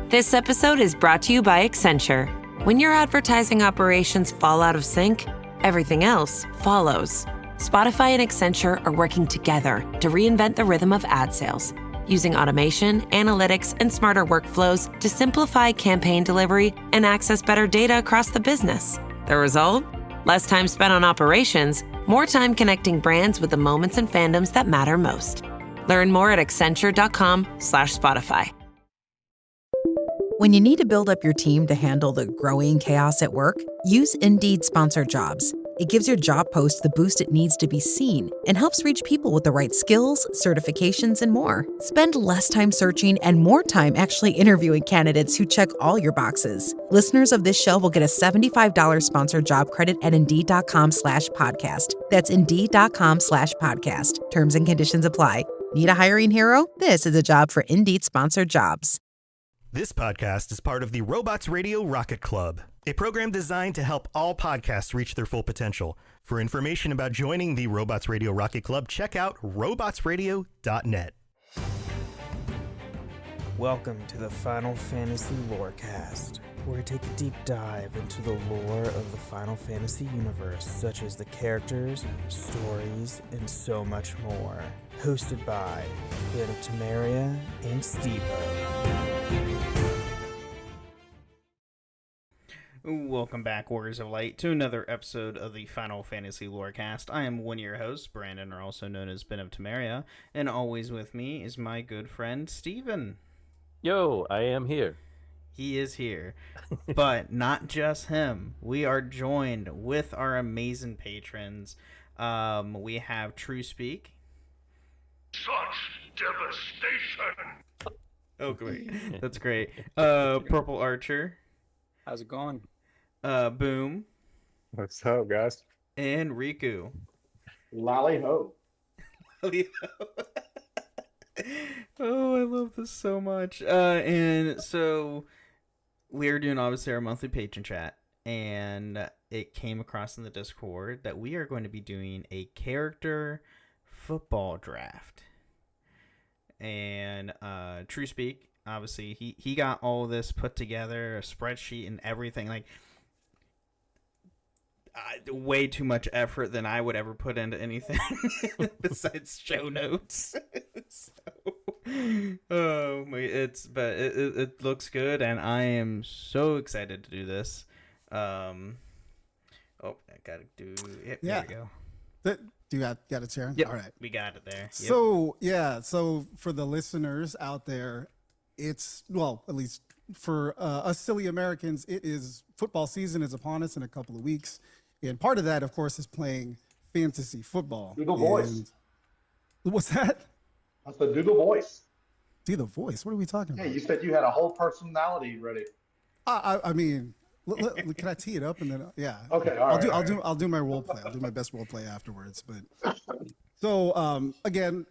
This episode is brought to you by Accenture. When your advertising operations fall out of sync, everything else follows. Spotify and Accenture are working together to reinvent the rhythm of ad sales, using automation, analytics, and smarter workflows to simplify campaign delivery and access better data across the business. The result? Less time spent on operations, more time connecting brands with the moments and fandoms that matter most. Learn more at accenture.com/Spotify. When you need to build up your team to handle the growing chaos at work, use Indeed Sponsored Jobs. It gives your job post the boost it needs to be seen and helps reach people with the right skills, certifications, and more. Spend less time searching and more time actually interviewing candidates who check all your boxes. Listeners of this show will get a $75 sponsored job credit at Indeed.com/podcast. That's Indeed.com/podcast. Terms and conditions apply. Need a hiring hero? This is a job for Indeed Sponsored Jobs. This podcast is part of the Robots Radio Rocket Club, a program designed to help all podcasts reach their full potential. For information about joining the Robots Radio Rocket Club, check out robotsradio.net. Welcome to the Final Fantasy Lorecast, where we take a deep dive into the lore of the Final Fantasy universe, such as the characters, stories, and so much more. Hosted by Ben of Temeria and Steve-O. Welcome back, Warriors of Light, to another episode of the Final Fantasy Lorecast. I am one of your hosts, Brandon, or also known as Ben of Temeria, and always with me is my good friend, Steven. Yo, I am here. He is here, but not just him. We are joined with our amazing patrons. We have True Speak. Such devastation! Oh, great. That's great. Purple Archer. How's it going? Boom. What's up, guys? And Riku. Lally ho. Oh, I love this so much. And so we're doing obviously our monthly patron chat, and it came across in the Discord that we are going to be doing a character football draft. And True Speak, obviously, he got all this put together, a spreadsheet and everything, like way too much effort than I would ever put into anything besides show notes. It looks good, and I am so excited to do this. I gotta do it. Yeah. There you go. Do you got it, Sharon? Yep. All right. We got it there. Yep. So for the listeners out there, it's, well, at least for us silly Americans, it is football season is upon us in a couple of weeks. And part of that, of course, is playing fantasy football. Do the voice. What's that? That's the do the voice. Do the voice? What are we talking about? Hey, you said you had a whole personality ready. I mean, can I tee it up and then Okay, all right. I'll do my role play. I'll do my best role play afterwards. But so again,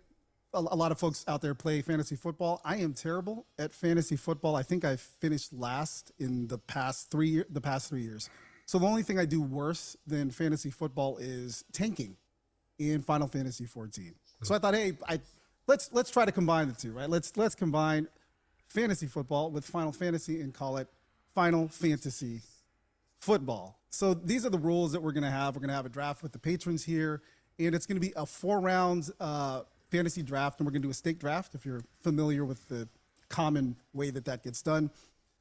a lot of folks out there play fantasy football. I am terrible at fantasy football. I think I finished last in the past 3 years. So the only thing I do worse than fantasy football is tanking in Final Fantasy 14. So I thought, hey, let's try to combine the two, right? Let's combine fantasy football with Final Fantasy and call it Final Fantasy Football. So these are the rules that we're going to have. We're going to have a draft with the patrons here, and it's going to be a 4-round fantasy draft, and we're going to do a stake draft if you're familiar with the common way that gets done.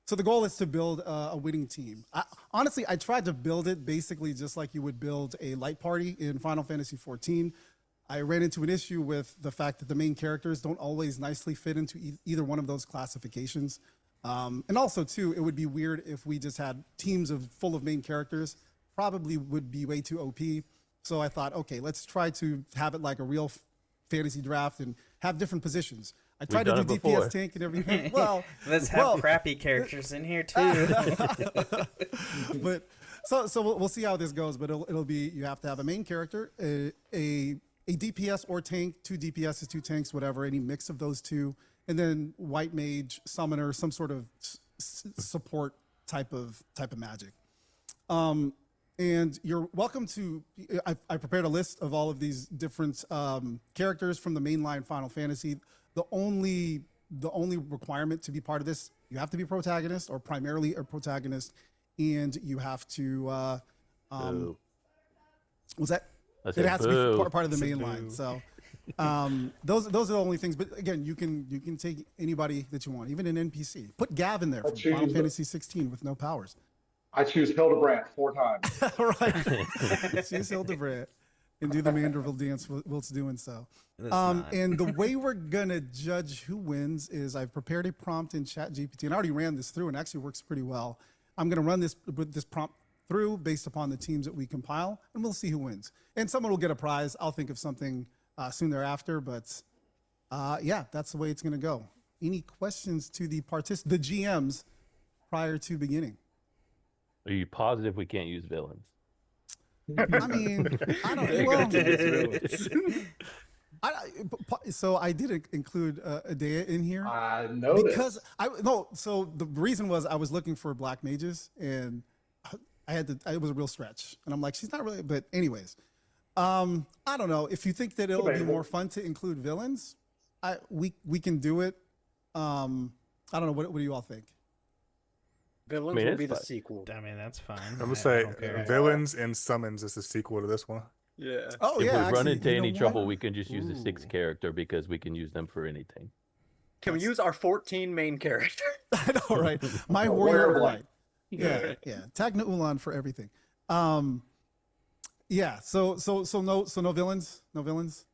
So the goal is to build a winning team. Honestly, I tried to build it basically just like you would build a light party in Final Fantasy 14. I ran into an issue with the fact that the main characters don't always nicely fit into either one of those classifications. And also, too, it would be weird if we just had teams full of main characters. Probably would be way too OP. So I thought, okay, let's try to have it like a real fantasy draft and have different positions. I tried to do DPS tank and everything. Well, let's have crappy characters in here too. But so we'll see how this goes. But it'll be, you have to have a main character, a DPS or tank, 2 DPSs, 2 tanks, whatever, any mix of those two, and then white mage, summoner, some sort of support type of magic. And you're welcome to. I prepared a list of all of these different characters from the mainline Final Fantasy. The only the only requirement to be part of this, you have to be a protagonist or primarily a protagonist, and you have to what's that? It has to be part of the main line. So those are the only things. But again, you can take anybody that you want, even an NPC. Put Gav in there from Final Fantasy 16 with no powers. I choose Hildebrandt 4 times. Right. Choose Hildebrandt and do the Manderville dance whilst doing so. And the way we're gonna judge who wins is I've prepared a prompt in ChatGPT, and I already ran this through, and actually works pretty well. I'm gonna run this prompt through based upon the teams that we compile, and we'll see who wins. And someone will get a prize. I'll think of something soon thereafter, but yeah, that's the way it's gonna go. Any questions to the GMs prior to beginning? Are you positive we can't use villains? I mean, I don't. Well, so I did include Adea in here. I noticed. Because so the reason was I was looking for black mages, and it was a real stretch, and I'm like, she's not really. But anyways, I don't know if you think that it'll be more fun to include villains. We can do it. I don't know. What do you all think? Villains will be the sequel. I mean, that's fine. I'm gonna say Villains and Summons is the sequel to this one. Yeah. Oh, if yeah. we run into any trouble, we can just use the 6th character because we can use them for anything. Can we use our 14 main character? I know, right? My warrior of light. Yeah. Tagna Ulan for everything. Yeah. So no villains. No villains.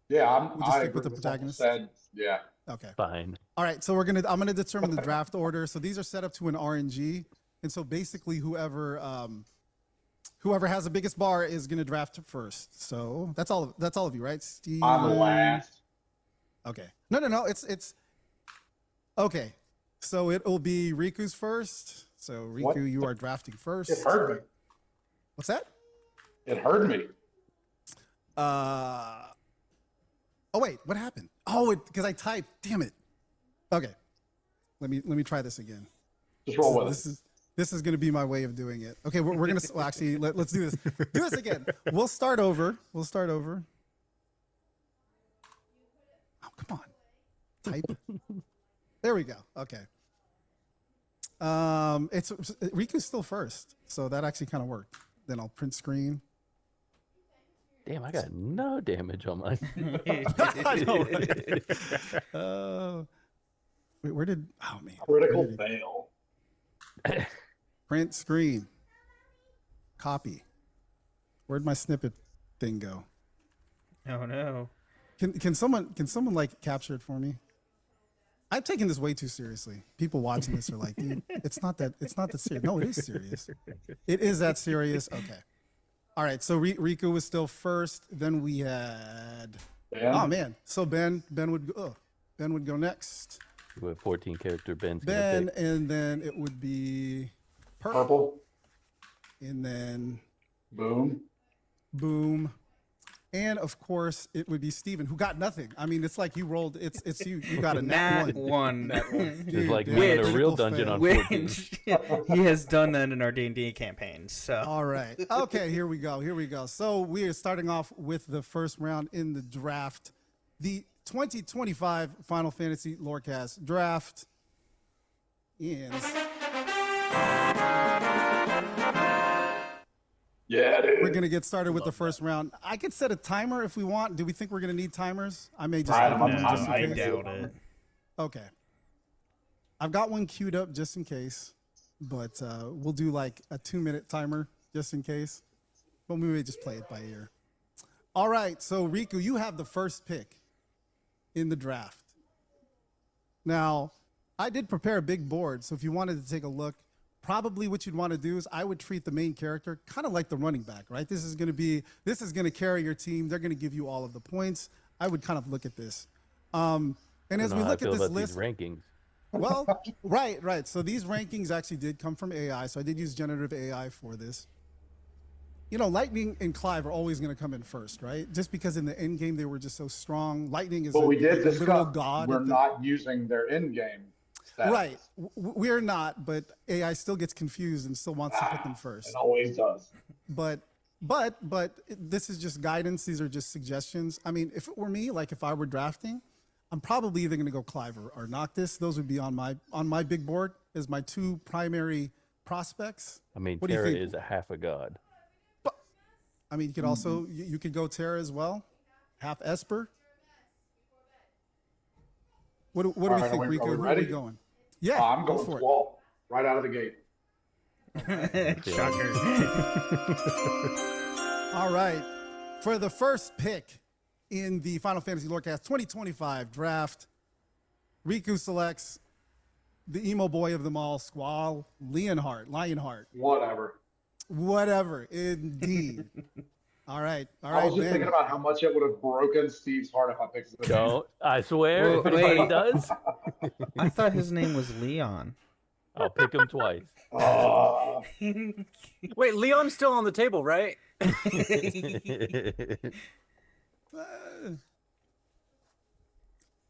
Yeah, We'll just stick with the protagonist. Yeah. Okay. Fine. All right. So I'm gonna determine the draft order. So these are set up to an RNG, and so basically whoever has the biggest bar is gonna draft first. So that's all of you, right? Steve. I'm the last. Okay. No. It's okay. So it will be Riku's first. So Riku, What? you are drafting first. It hurt me. What's that? It hurt me. Oh wait, what happened? Oh, because I typed. Damn it. Okay. Let me try this again. Just roll with it. This is going to be my way of doing it. Okay, we're going to well, actually let's do this. Do this again. We'll start over. Oh, come on. Type. There we go. Okay. It's Riku's still first, so that actually kind of worked. Then I'll print screen. Damn, I got no damage on mine. I know, right? Wait, where did? Oh man. Critical fail. Print screen. Copy. Where'd my snippet thing go? Oh no. Can someone like capture it for me? I'm taking this way too seriously. People watching this are like, dude, it's not that serious. No, it is serious. It is that serious. Okay. All right. So Riku was still first. Then we had. Ben. Oh man. So Ben would go next. We have 14 character Ben's Ben, and then it would be Purple. and then Boom. and of course it would be Steven, who got nothing. I mean, it's like you rolled. It's you got a nat one. It's like being in a real dungeon on 14. He has done that in our D&D campaigns. So All right. Okay, here we go. So we are starting off with the first round in the draft. The 2025 Final Fantasy Lorecast draft ends. Yeah, dude. We're going to get started with the first round. I could set a timer if we want. Do we think we're going to need timers? I may just. I doubt it. Okay. I've got one queued up just in case, but we'll do like a 2-minute timer just in case. But we may just play it by ear. All right. So, Riku, you have the first pick in the draft. Now, I did prepare a big board, so if you wanted to take a look, probably what you'd want to do is I would treat the main character kind of like the running back, right? This is going to carry your team. They're going to give you all of the points. I would kind of look at this. And as we look at this list, rankings. well, right. So these rankings actually did come from AI. So I did use generative AI for this. You know, Lightning and Clive are always going to come in first, right? Just because in the end game they were just so strong. Lightning is But we did literal discuss god. we're not using their in game stats. Right. We're not, but AI still gets confused and still wants to put them first. It always does. But this is just guidance. These are just suggestions. I mean, if it were me, like if I were drafting, I'm probably either going to go Clive or Noctis. Those would be on my big board as my two primary prospects. I mean, what do you Terra think? is a half a god. But, I mean, you could also you could go Terra as well, half Esper. What do we think, Rico? Who are we going? Yeah, I'm going for Squall right out of the gate. Shocker. All right. For the first pick in the Final Fantasy Lorecast 2025 draft, Riku selects the emo boy of them all, Squall Lionheart. Whatever, indeed. All right, I was just Ben. thinking about how much it would have broken Steve's heart if I picked this. Don't. I swear, if anybody wait. does, I thought his name was Leon. I'll pick him twice. Wait, Leon's still on the table, right?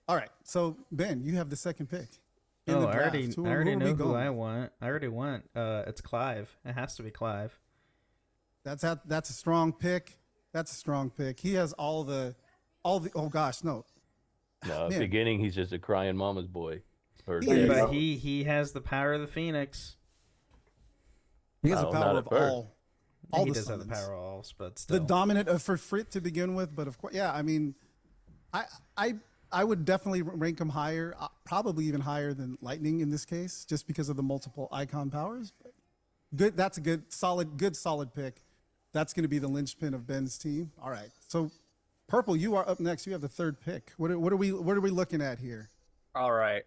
All right, so Ben, you have the second pick. I already know who I want. I already want. It's Clive. It has to be Clive. That's a strong pick. That's a strong pick. He has all the. Oh gosh, no. No, Man. beginning he's just a crying mama's boy. Or But he has the power of the Phoenix. He has the Oh, power not of at first. all He the does have the summons. power of all, but still. The dominant for Frit to begin with, but of course, yeah. I mean, I would definitely rank him higher, probably even higher than Lightning in this case, just because of the multiple icon powers. But good. That's a good solid pick. That's going to be the linchpin of Ben's team. All right. So, Purple, you are up next. You have the third pick. What are we looking at here? All right.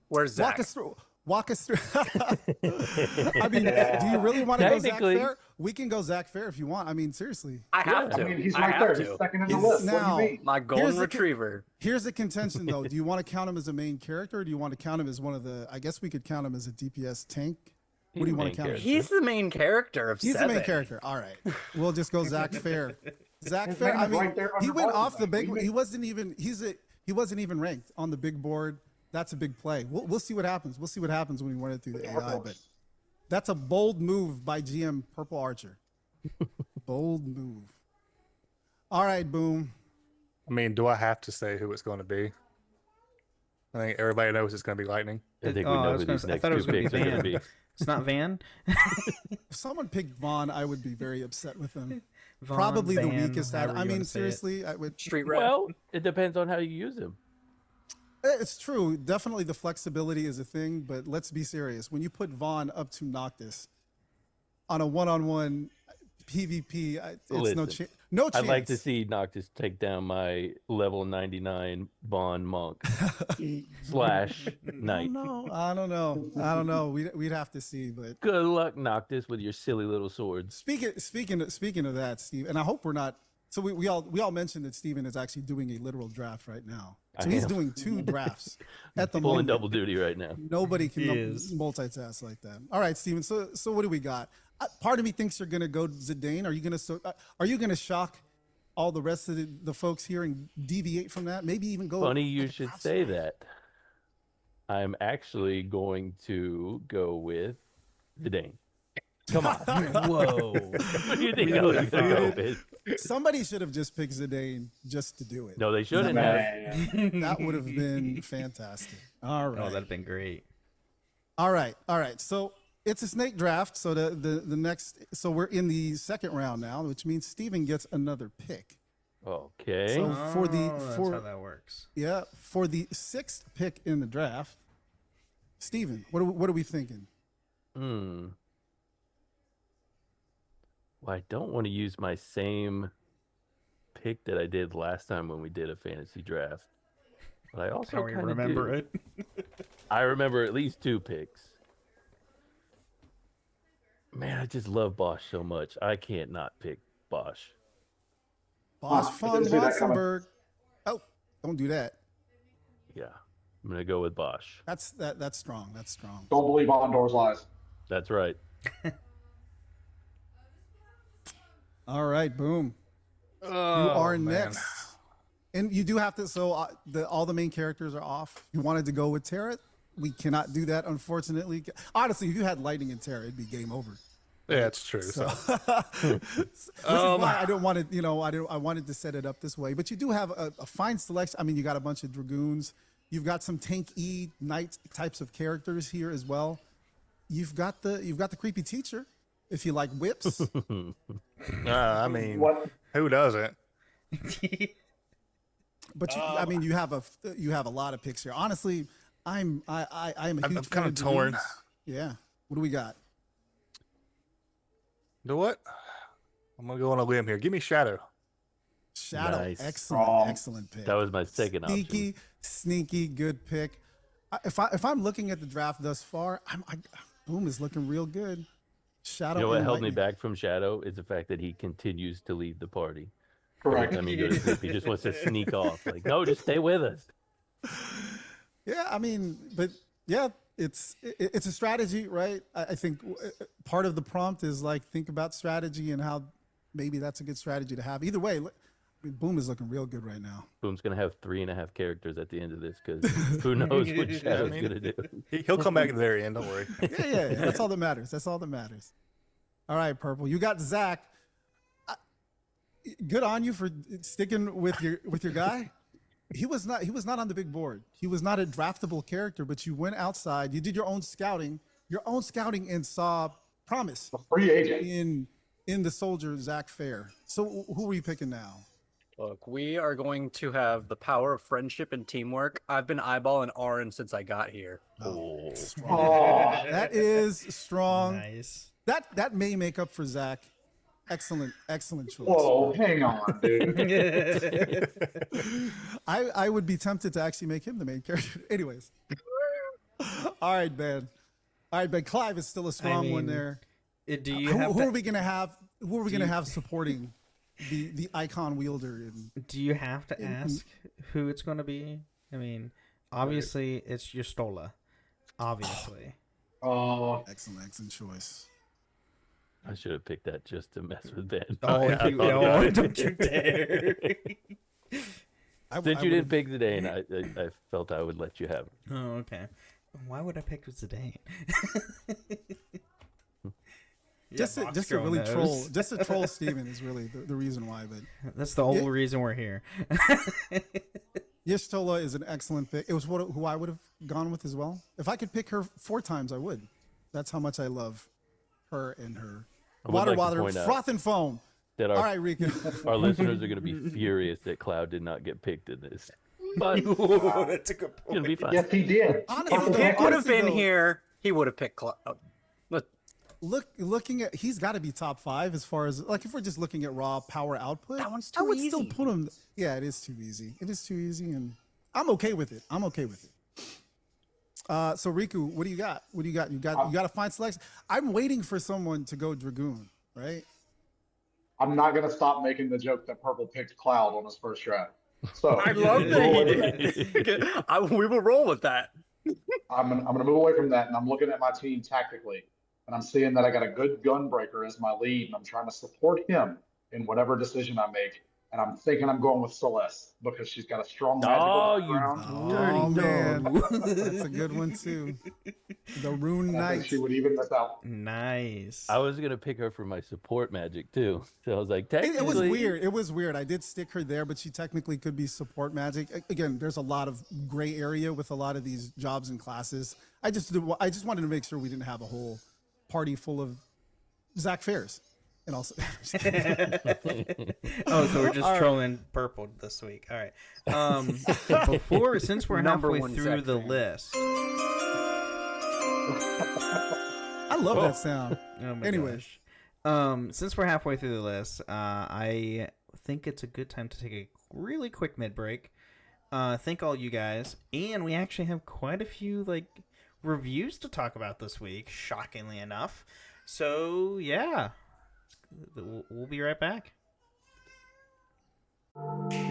Where's Zach? Walk us through. I mean, do you really want to go Zach Technically- Fair? We can go Zach Fair if you want. I mean, seriously. I have Yeah. to. I mean, he's I right have there. to. He's second in the He's list. now- What do you mean? My golden Here's the retriever. Here's the contention, though. Do you want to count him as a main character, or do you want to count him as one of the? I guess we could count him as a DPS tank. What do you want to count him? He's the main character of He's the seven. main character. All right, we'll just go Zach Fair. Zach His Fair. name I is mean, right there he under went Barton's off the name. big. He wasn't even ranked on the big board. That's a big play. We'll see what happens. We'll see what happens when we run it through the AI. But that's a bold move by GM Purple Archer. Bold move. All right, Boom. I mean, do I have to say who it's going to be? I think everybody knows it's going to be Lightning. I think Oh, we I know was who gonna these say- I next thought it two was gonna be picks are going to Van. be. It's not Van. If someone picked Vaughn, I would be very upset with him. Vaughn, Probably the Van, weakest. however I you mean, wanna say it. seriously, I would. Street red. Well, it depends on how you use him. It's true. Definitely the flexibility is a thing, but let's be serious. When you put Vaughn up to Noctis on a one-on-one PvP, it's no Listen, chance. No chance. I'd like to see Noctis take down my level 99 Vaughn monk slash knight. No, I don't know. We'd have to see. But Good luck, Noctis, with your silly little swords. speaking of that, Steve, and I hope we're not. So we all mentioned that Steven is actually doing a literal draft right now. So I he's am. doing 2 drafts at the Pulling moment. double duty right now. Nobody can He is. multitask like that. All right, Steven. So what do we got? Part of me thinks you're gonna go Zidane. Are you gonna shock all the rest of the folks here and deviate from that? Maybe even go. Funny you should say that. I'm actually going to go with Zidane. Come on. Whoa. What do you think I was going to go with? Somebody should have just picked Zidane just to do it. No, they shouldn't have. Man. That would have been fantastic. All right. Oh, that'd been great. All right. So it's a snake draft. So the next. So we're in the second round now, which means Steven gets another pick. Okay. So for That's how that works. for the 6th pick in the draft, Steven, what are we thinking? Well, I don't want to use my same pick that I did last time when we did a fantasy draft. But I also How you kind of remember it? I remember at least 2 picks. Man, I just love Bosch so much. I can't not pick Bosch. Bosch I von didn't see that coming. Watzenberg. Oh, don't do that. Yeah, I'm going to go with Bosch. That's strong. That's strong. Don't believe Ondor's lies. That's right. All right, Boom. You are next. And you do have to, so all the main characters are off. You wanted to go with Terra. We cannot do that, unfortunately. Honestly, if you had Lightning and Terra, it'd be game over. Yeah, it's true. So, So. which is why I don't want to, I wanted to set it up this way. But you do have a fine selection. I mean, you got a bunch of dragoons. You've got some tank E knight types of characters here as well. You've got the creepy teacher, if you like whips. I mean, What? who doesn't? But you have a lot of picks here. Honestly, I'm a huge I'm fan kind of of torn. dragoons. Yeah. What do we got? You know what? I'm gonna go on a limb here. Give me Shadow. Shadow, Nice. excellent pick. That was my second option. Sneaky, good pick. If I'm looking at the draft thus far, Boom is looking real good. Shadow. You know what and held me Lightning. back from Shadow is the fact that he continues to leave the party. Correct. Every time he goes to sleep, he just wants to sneak off. Like, no, just stay with us. Yeah, I mean, but yeah, it's a strategy, right? I think part of the prompt is like think about strategy and how maybe that's a good strategy to have. Either way, Boom is looking real good right now. Boom's gonna have 3.5 characters at the end of this because who knows what Shadow's gonna do. He'll come back at the very end. Don't worry. Yeah. That's all that matters. That's all that matters. All right, Purple. You got Zach. Good on you for sticking with your guy. He was not on the big board. He was not a draftable character, but you went outside. You did your own scouting, and saw promise A free agent. in the soldier Zach Fair. So who are you picking now? Look, we are going to have the power of friendship and teamwork. I've been eyeballing Aaron since I got here. Oh. Oh, That is strong. Nice. That may make up for Zach. Excellent choice. whoa, hang on, dude. I would be tempted to actually make him the main character. Anyways. All right, Ben. Clive is still a strong one mean, there. Do you Who are we gonna have? Who are we gonna have supporting the icon wielder? Do you have to ask who it's going to be? I mean, obviously it's Stola. Obviously. Oh, Excellent choice. I should have picked that just to mess with Ben. Oh, I thought about it. don't you dare! Since you didn't pick Zidane, I felt I would let you have it. Oh, okay. Why would I pick Zidane? Just to really troll, Steven is really the reason why. But That's the only reason we're here. Y'shtola is an excellent pick. It was who I would have gone with as well. If I could pick her 4 times, I would. That's how much I love her and her water, froth and foam. That All right, Rika. our listeners are going to be furious that Cloud did not get picked in this. But That's a good it's going to be fun. yes, he did. Honestly, If though, Nick would have honestly, been though, here, he would have picked Cloud. looking at, he's got to be top 5 as far as like if we're just looking at raw power output. That one's I too would still easy. put him. Yeah, it is too easy. It is too easy, and I'm okay with it. So Riku, what do you got? You got to find selection. I'm waiting for someone to go Dragoon, right? I'm not gonna stop making the joke that Purple picked Cloud on his first draft. So I love that. We will roll with that. I'm gonna move away from that, and I'm looking at my team tactically, and I'm seeing that I got a good gunbreaker as my lead, and I'm trying to support him in whatever decision I make. And I'm thinking I'm going with Celeste because she's got a strong magical background. Oh man, that's a good one too. The Rune And I think Knight. she would even this out. Nice. I was going to pick her for my support magic too. So I was like, It was technically. weird. It was weird. I did stick her there, but she technically could be support magic. Again, there's a lot of gray area with a lot of these jobs and classes. I just wanted to make sure we didn't have a whole party full of Zach Fairs. And also, Oh, so we're just trolling Purple this week. All right. Since we're Number halfway one through Zach the fan. list. I love that sound. Oh my Anyway. gosh. Since we're halfway through the list, I think it's a good time to take a really quick mid break. Thank all you guys, and we actually have quite a few reviews to talk about this week. Shockingly enough, so yeah, we'll be right back.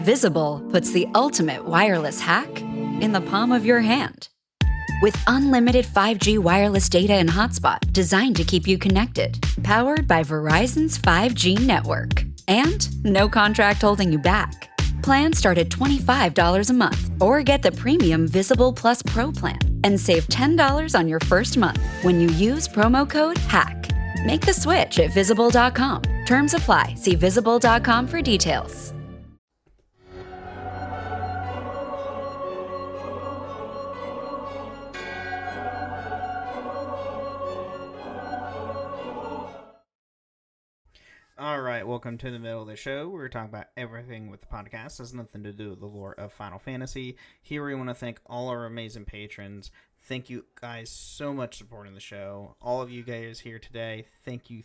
Visible puts the ultimate wireless hack in the palm of your hand. With unlimited 5G wireless data and hotspot designed to keep you connected, powered by Verizon's 5G network. And no contract holding you back. Plans start at $25 a month, or get the premium Visible Plus Pro plan and save $10 on your first month when you use promo code HACK. Make the switch at Visible.com. Terms apply. See Visible.com for details. All right, welcome to the middle of the show. We're talking about everything with the podcast. It has nothing to do with the lore of Final Fantasy. Here we want to thank all our amazing patrons. Thank you guys so much supporting the show. All of you guys here today, thank you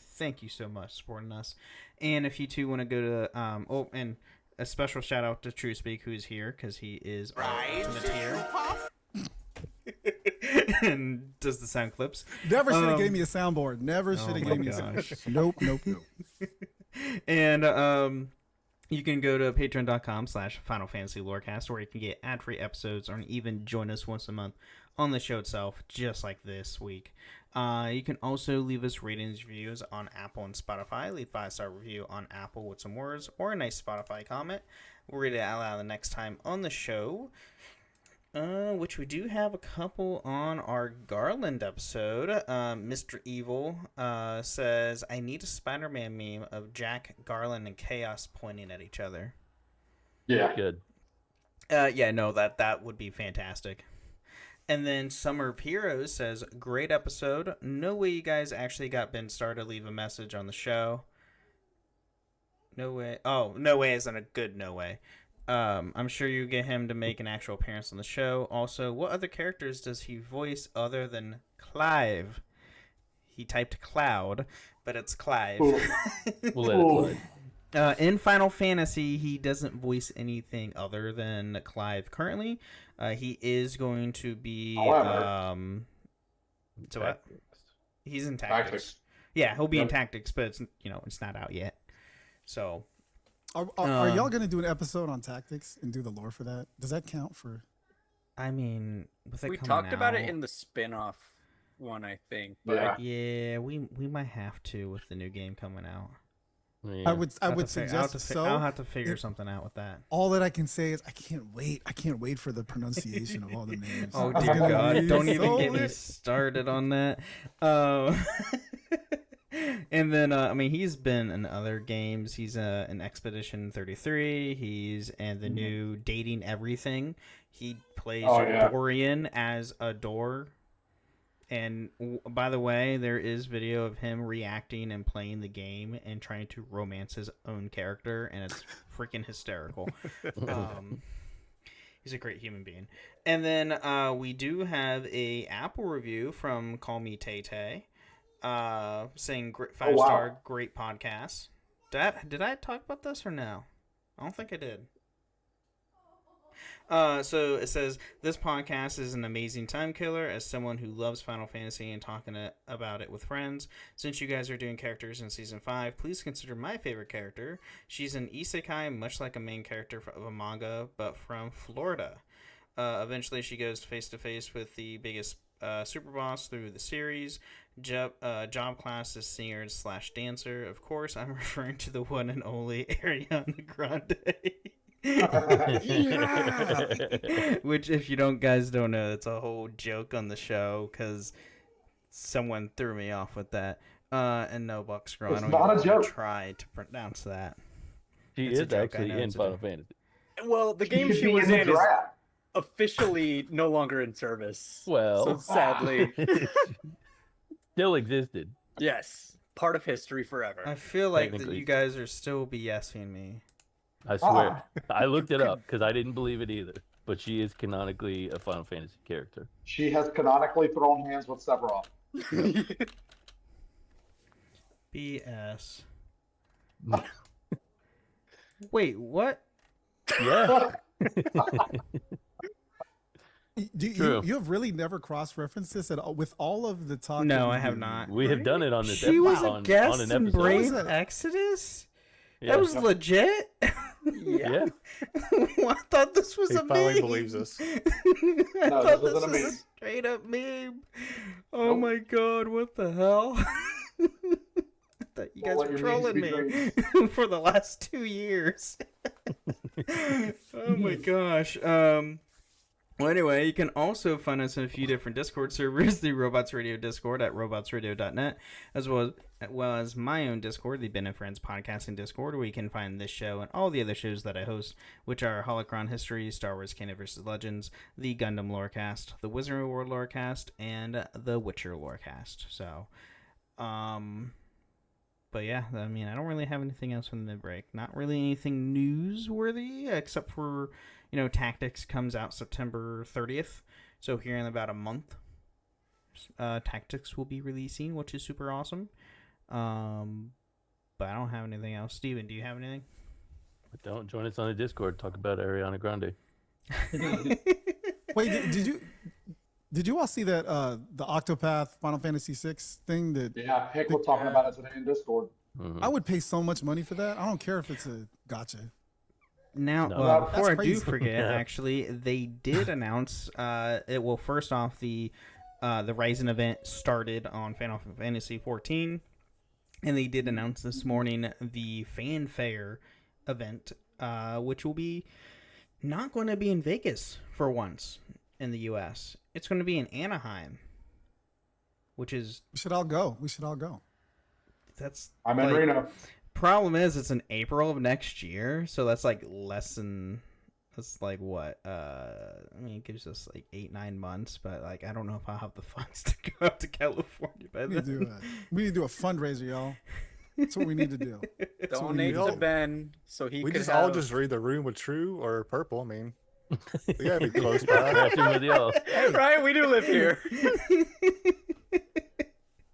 so much supporting us. And if you two want to go to, and a special shout out to True Speak, who's here, because he is ultimate tier. And does the sound clips. Never should have gave me a soundboard. Never should have gave me a soundboard. Nope. And you can go to patreon.com/Final Fantasy Lorecast, where you can get ad-free episodes or even join us once a month on the show itself, just like this week. You can also leave us ratings, reviews on Apple and Spotify. Leave 5-star review on Apple with some words or a nice Spotify comment. We'll read it out loud the next time on the show. Which we do have a couple on our Garland episode. Mr. Evil says, I need a Spider-Man meme of Jack, Garland, and Chaos pointing at each other. Yeah. Good. That would be fantastic. And then Summer Piro says, great episode. No way you guys actually got Ben Starr to leave a message on the show. No way. Oh, no way isn't a good no way. I'm sure you get him to make an actual appearance on the show. Also, what other characters does he voice other than Clive? He typed Cloud, but it's Clive. We'll let it slide. In Final Fantasy, he doesn't voice anything other than Clive currently. He is going to be... so what? He's in Tactics. Yeah, he'll be in Tactics, but it's not out yet. So... Are y'all going to do an episode on Tactics and do the lore for that? Does that count for... I mean, with it we coming talked about out- it in the spin-off one, I think. But Yeah, we might have to with the new game coming out. Yeah. I would suggest so. I'll have to figure something out with that. All that I can say is I can't wait. I can't wait for the pronunciation of all the names. Oh It's dear gonna God! be Don't so even get me lit. started on that. And then he's been in other games. He's in Expedition 33. He's in the new Dating Everything. He plays Dorian as a door. And by the way, there is video of him reacting and playing the game and trying to romance his own character, and it's freaking hysterical. He's a great human being. And then we do have a Apple review from Call Me Tay Tay, saying 5-star, great podcast. Did I talk about this or no? I don't think I did. So it says, this podcast is an amazing time killer as someone who loves Final Fantasy and talking about it with friends. Since you guys are doing characters in Season 5, please consider my favorite character. She's an isekai, much like a main character of a manga, but from Florida. Eventually she goes face-to-face with the biggest super boss through the series. Job class is singer/dancer. Of course, I'm referring to the one and only Ariana Grande. Which, if you guys don't know, it's a whole joke on the show because someone threw me off with that. And no, Buckscrow, I don't even want to try to pronounce that. She is actually in Final Fantasy. Well, the game she was in is officially no longer in service. Well, so sadly, still existed. Yes, part of history forever. I feel like that you guys are still BSing me. I swear. I looked it up because I didn't believe it either. But she is canonically a Final Fantasy character. She has canonically thrown hands with Sephiroth. BS. Wait, what? Yeah. You have really never cross-referenced this at all with all of the talk? No, I have not. We have done it on this. She was a on guest an in episode. Brave Exodus? Yeah. That was legit? Yeah. I thought this was He a meme. finally believes us. I thought this was a straight up meme. Oh my god, what the hell? I thought you guys were trolling me for the last 2 years. Oh my gosh. Well, anyway, you can also find us in a few different Discord servers, the Robots Radio Discord at robotsradio.net, as well as my own Discord, the Ben and Friends Podcasting Discord, where you can find this show and all the other shows that I host, which are Holocron History, Star Wars Canon vs. Legends, the Gundam Lorecast, the Wizardry World Lorecast, and the Witcher Lorecast. So, but yeah, I mean, I don't really have anything else from the mid-break. Not really anything newsworthy, except for, Tactics comes out September 30th. So here in about a month, Tactics will be releasing, which is super awesome. But I don't have anything else. Steven, do you have anything? Don't join us on the Discord. Talk about Ariana Grande. Wait, did you all see that the Octopath Final Fantasy VI thing? Yeah, Pick was talking about it today in Discord. Mm-hmm. I would pay so much money for that. I don't care if it's a gotcha. Now, No. before I That's do crazy. forget, Yeah. actually, they did announce. First off, the Ryzen event started on Final Fantasy 14, and they did announce this morning the Fanfare event, which will be not going to be in Vegas for once in the U.S. It's going to be in Anaheim, which is We should all go. that's. I'm in Reno. Problem is, it's in April of next year, so that's like that's like what? I mean, it gives us like 8-9 months, but like I don't know if I'll have the funds to go out to California by We need then. to do a fundraiser, y'all. That's what we need to do. That's what we need Donate to to do. Ben so he We could just have... all just read the room with True or Purple. I mean, we gotta be close by. Crashing with y'all. Right, we do live here.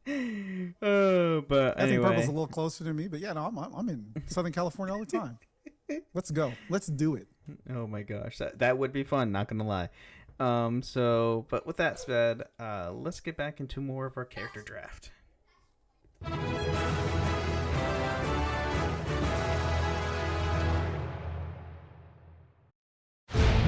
But I think anyway, Purple's a little closer to me, but yeah, no, I'm in Southern California all the time. Let's go. Let's do it. oh my gosh, that would be fun. Not gonna lie. But with that said, let's get back into more of our character draft.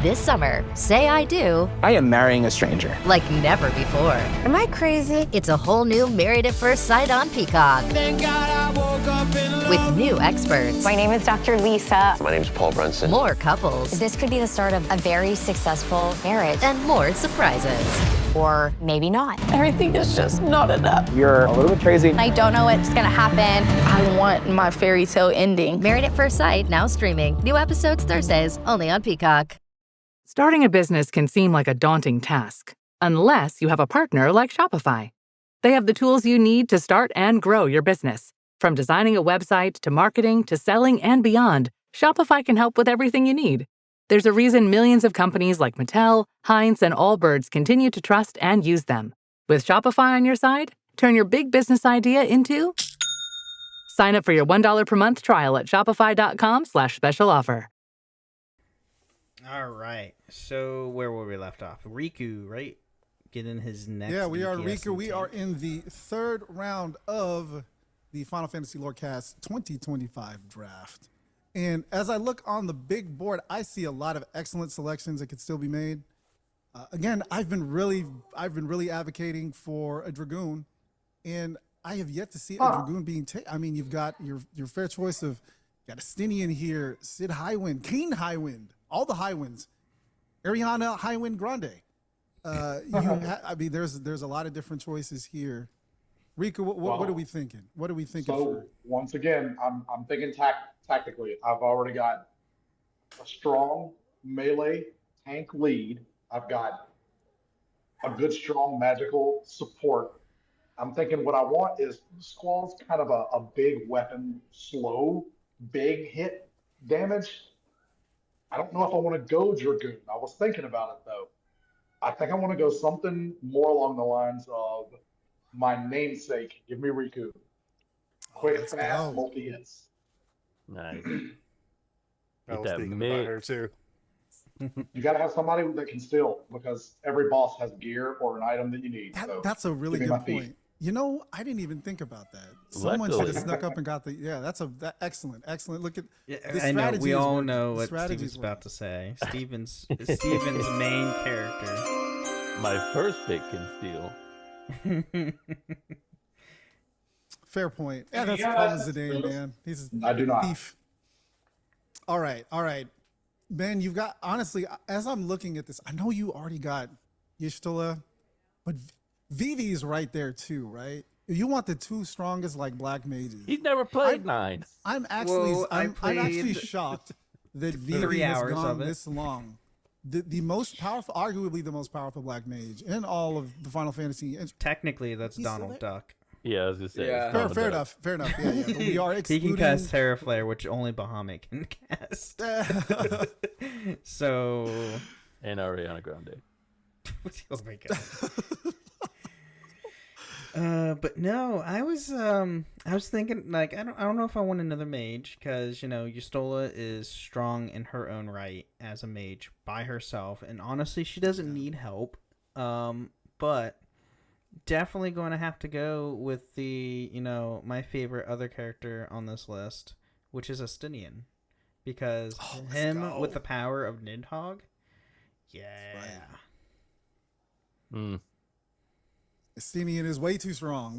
This summer, say I do I am marrying a stranger. like never before. Am I crazy? It's a whole new Married at First Sight on Peacock. Thank God I woke up in love. With new experts, My name is Dr. Lisa. My name is Paul Brunson. more couples, This could be the start of a very successful marriage. and more surprises. Or maybe not. Everything is just not enough. You're a little bit crazy. I don't know what's gonna happen. I want my fairy tale ending. Married at First Sight now streaming. New episodes Thursdays only on Peacock. Starting a business can seem like a daunting task, unless you have a partner like Shopify. They have the tools you need to start and grow your business. From designing a website to marketing to selling and beyond, Shopify can help with everything you need. There's a reason millions of companies like Mattel, Heinz, and Allbirds continue to trust and use them. With Shopify on your side, turn your big business idea into... Sign up for your $1 per month trial at shopify.com/special offer. All right. So where were we left off? Riku, right? Getting his next. Yeah, we are DPS Riku. We intake. are in the third round of the Final Fantasy Lorecast 2025 draft. And as I look on the big board, I see a lot of excellent selections that could still be made. Again, I've been really advocating for a Dragoon, and I have yet to see a Dragoon being taken. I mean, you've got your fair choice of, you got Estinian here, Sid Highwind, Kane Highwind, all the Highwinds, Ariana Highwind Grande. I mean, there's a lot of different choices here. Riku, what are we thinking? What are we thinking? So once again, I'm thinking tactically. I've already got a strong melee tank lead. I've got a good strong magical support. I'm thinking what I want is Squall's kind of a big weapon, slow, big hit damage. I don't know if I want to go Dragoon. I was thinking about it though. I think I want to go something more along the lines of my namesake. Give me Riku. Quick, fast, multi hits. Nice. I Get was that thinking about her mix. too. You got to have somebody that can steal because every boss has gear or an item that you need. So That's a really give me good my feet. point. You know, I didn't even think about that. Someone should have snuck up and got the. Yeah, that's excellent. Look at the I know strategy. we is all working. know The what strategy's Steven's about to say. Steven's main character. My first pick can steal. Fair point. Yeah, that's the problem with Zidane, man. He's I do not. thief. All right. Ben, you've got, honestly, as I'm looking at this, I know you already got Y'shtola, but Vivi's right there too, right? You want the two strongest like black mages. He's never played 9. I'm actually, Well, I'm actually played shocked that 3 Vivi has hours gone of it. this long. The most powerful, arguably the most powerful black mage in all of the Final Fantasy. Technically, that's He's Donald Duck. Yeah, I was gonna say. Yeah. Fair enough. Yeah, yeah. But we are He excluding. can cast Terra Flare, which only Bahamut can cast. So. And Ariana Grande. Oh my god. But no, I was thinking like I don't know if I want another mage because Y'shtola is strong in her own right as a mage by herself, and honestly she doesn't need help. But definitely going to have to go with the my favorite other character on this list, which is Estinian, because him with the power of Nidhogg. Yeah. Estinian is way too strong,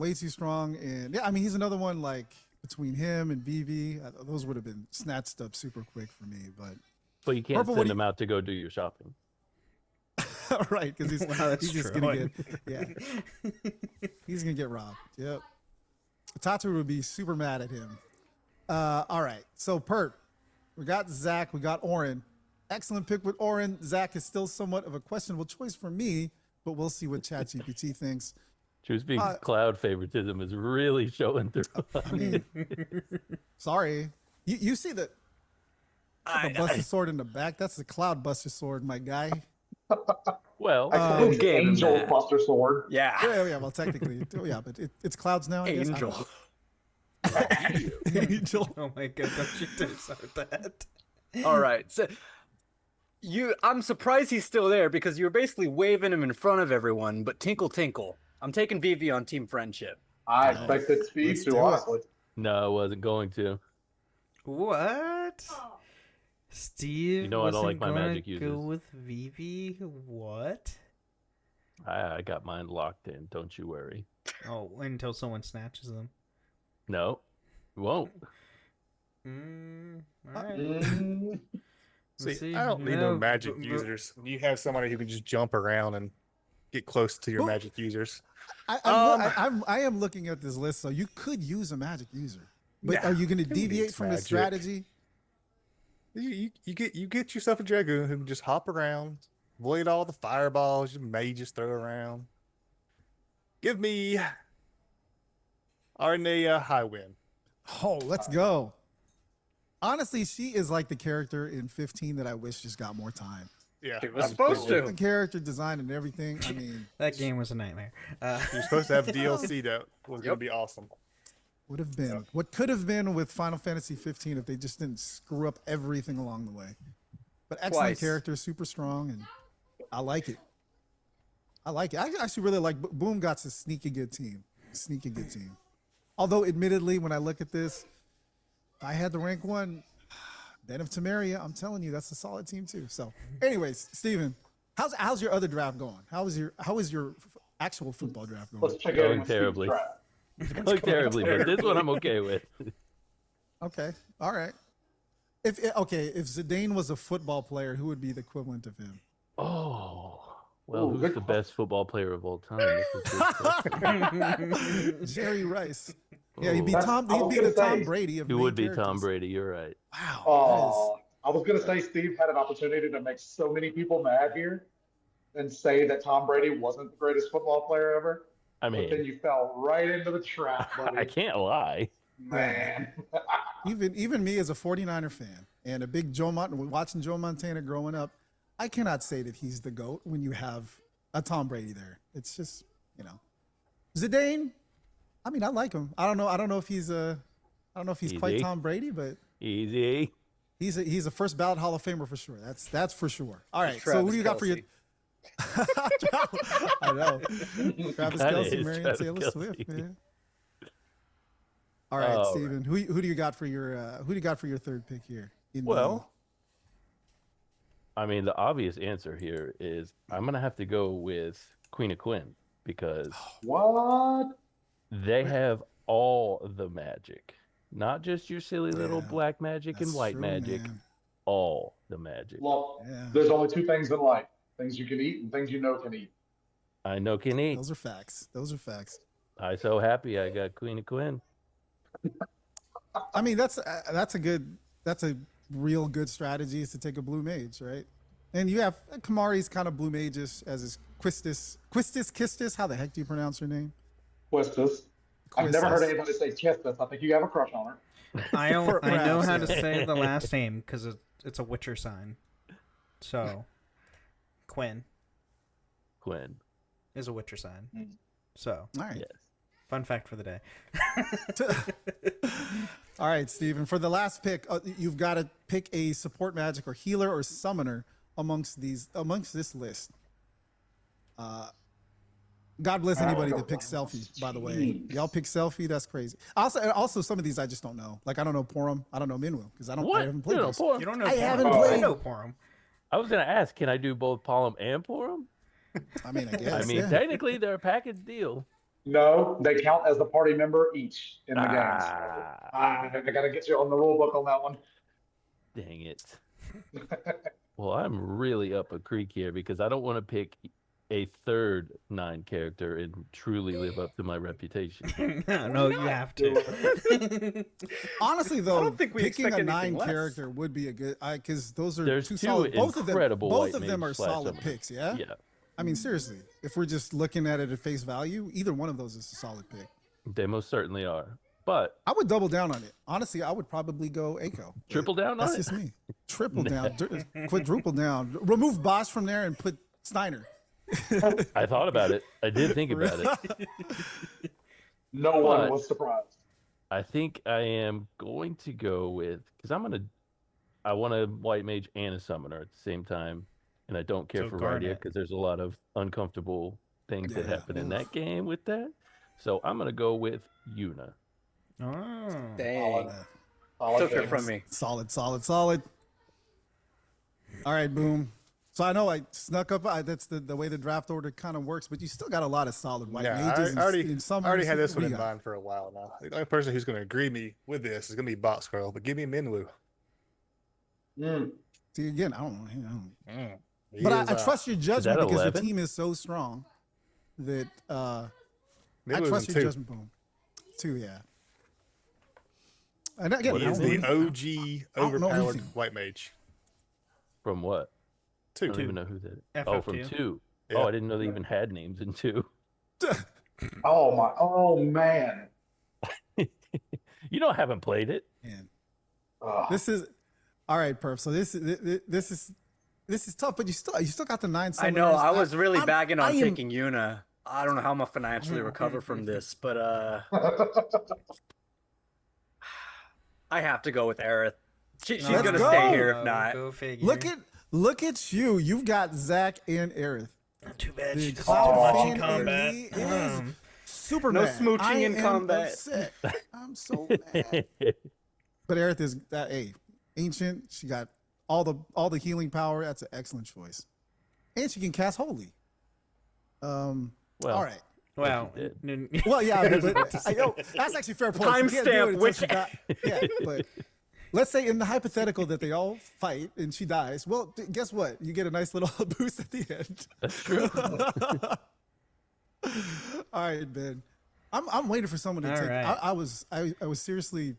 and yeah, I mean he's another one like between him and BB, those would have been snatched up super quick for me. But you can't Purple, send him out to go do your shopping. right? Because he's just gonna get he's gonna get robbed. Yep. Tatu would be super mad at him. All right, so Pert, we got Zach, we got Orin. Excellent pick with Orin. Zach is still somewhat of a questionable choice for me, but we'll see what ChatGPT thinks. Truth being, cloud favoritism is really showing through. I mean, sorry. You see the Buster sword in the back? That's the Cloud Buster sword, my guy. Well, Angel Buster sword. Yeah. Yeah. Well, technically, yeah, but it's Cloud's now. I guess. Angel. Angel. Oh my god! Don't you do that? All right. So I'm surprised he's still there because you were basically waving him in front of everyone. But tinkle tinkle, I'm taking Vivi on Team Friendship. I expected Steve to, honestly. No, I wasn't going to. What? Steve, You know I don't like my magic Go users. with Vivi. What? I got mine locked in. Don't you worry. Oh, until someone snatches them. No, you won't. All right. See, I don't need no magic users. You have somebody who can just jump around and get close to your magic users. I am looking at this list, so you could use a magic user, but are you going to deviate from the strategy? You get yourself a dragoon who can just hop around, avoid all the fireballs you mages throw around. Give me Arnea Highwind. Oh, let's go. Honestly, she is like the character in 15 that I wish just got more time. Yeah, it was supposed to. The character design and everything. I mean, that game was a nightmare. You're supposed to have DLC though. It was gonna be awesome. Would have been what could have been with Final Fantasy 15 if they just didn't screw up everything along the way. But excellent character, super strong, and I like it. I actually really like. Boom got a sneaky good team. Although, admittedly, when I look at this, if I had to rank one, Ben of Temeria, I'm telling you, that's a solid team too. So, anyways, Steven, how's your other draft going? How is your actual football draft going? Let's check Going terribly. Going terribly, but this one I'm okay with. Okay, all right. If Zidane was a football player, who would be the equivalent of him? Oh, well, who's the best football player of all time? Jerry Rice. Yeah, he'd be the Tom Brady of He main would be characters. Tom Brady. You're right. Wow. Oh, I was going to say Steve had an opportunity to make so many people mad here and say that Tom Brady wasn't the greatest football player ever. I mean, but then you fell right into the trap, buddy. I can't lie. Man. even me as a 49er fan and a big watching Joe Montana growing up, I cannot say that he's the GOAT when you have a Tom Brady there. It's just, Zidane, I mean, I like him. I don't know if he's quite Tom Brady, but easy. He's a first ballot Hall of Famer for sure. That's for sure. All right. So who do you got for your I know. Travis Kelce, Marion Taylor Swift, man. All right, Steven. Who do you got for your third pick here? I mean, the obvious answer here is I'm gonna have to go with Queen of Quinn because what? They have all the magic, not just your silly little black magic and white magic. Man. all the magic. Well, there's only two things in life: things you can eat and things you know can eat. I know can eat. Those are facts. Those are facts. I so happy I got Queen of Quinn. I mean, that's a real good strategy is to take a blue mage, right? And you have Kamari's kind of blue mages as his Kistis. How the heck do you pronounce her name? Quistis. I've never heard anybody say Kistis. I think you have a crush on her. I know how to say the last name because it's a Witcher sign. So, Quinn is a Witcher sign. So, all right. Yes. Fun fact for the day. All right, Steven. For the last pick, you've got to pick a support magic or healer or summoner amongst this list. God bless anybody that picks Selfie, by the way. Y'all pick Selfie, that's crazy. Also, some of these I just don't know. Like, I don't know Porum. I don't know Minwu, because I haven't played this. You don't know I Porum? haven't played. I know Porum. I was going to ask, can I do both Porum and Porum? I mean, I guess. Technically, they're a package deal. No, they count as the party member each in the games. I got to get you on the rule book on that one. Dang it. Well, I'm really up a creek here because I don't want to pick a third 9 character and truly live up to my reputation. No, you have to. Honestly, though, I don't think we picking expect a 9 anything less. character would be a good, because those are There's two two solid. Both incredible of white them are mage solid /summoners. picks. Yeah. Yeah. I mean, seriously, if we're just looking at it at face value, either one of those is a solid pick. They most certainly are. But I would double down on it. Honestly, I would probably go Aiko. Triple down on That's it? just me. Triple down, quadruple down. Remove Bosch from there and put Steiner. I thought about it. I did think about it. No one was surprised. I think I am going to go with, because I want a white mage and a summoner at the same time. And I don't care for Rydia because there's a lot of uncomfortable things that happen in that game with that. So I'm going to go with Yuna. Oh. Dang. Took her from me. Solid. All right, boom. So I know I snuck up. That's the way the draft order kind of works, but you still got a lot of solid white mages. I already had this one in mind for a while now. The only person who's going to agree me with this is going to be Boxgirl, but give me Minwu. See, again, I don't know. But I trust your judgment because your team is so strong that I trust your judgment. Boom. 2, yeah. And again, he is the OG overpowered white mage. From what? 2. I don't even know who that is. FF2. From 2. Yeah. Oh, I didn't know they even had names in 2. Oh man. You know I haven't played it. Man. This is all right, Perf. So this is tough, but you still got the 9 summoners. I know. I was really bagging on taking Yuna. I don't know how I'm gonna financially recover from this, but I have to go with Aerith. She's gonna stay here if not. Go figure. Look at you. You've got Zach and Aerith. Too bad The she's not clown in fan combat. in me is super No mad. smooching in combat. Upset. I'm so mad. But Aerith is ancient. She got all the healing power. That's an excellent choice, and she can cast holy. All right. Well, Well, yeah, but that's actually a fair point. Timestamp, which but let's say in the hypothetical that they all fight and she dies. Well, guess what? You get a nice little boost at the end. That's true. All right, Ben. I'm waiting for someone to take. Right. I was seriously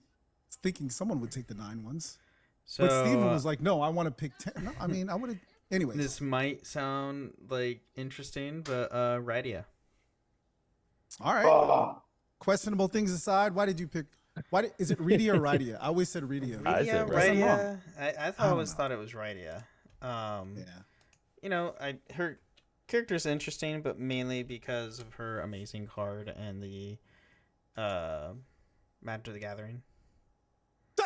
thinking someone would take the 9 ones, So, but Steven was like, "No, I want to pick 10." No, I mean, I would have. Anyways, this might sound like interesting, but Rydia. all right. Questionable things aside, why did you pick? Is it Rydia or Rydia? I always said Rydia. I said Rydia. I always thought it was Rydia. Yeah. You know, her character's interesting, but mainly because of her amazing card and the Magic the Gathering.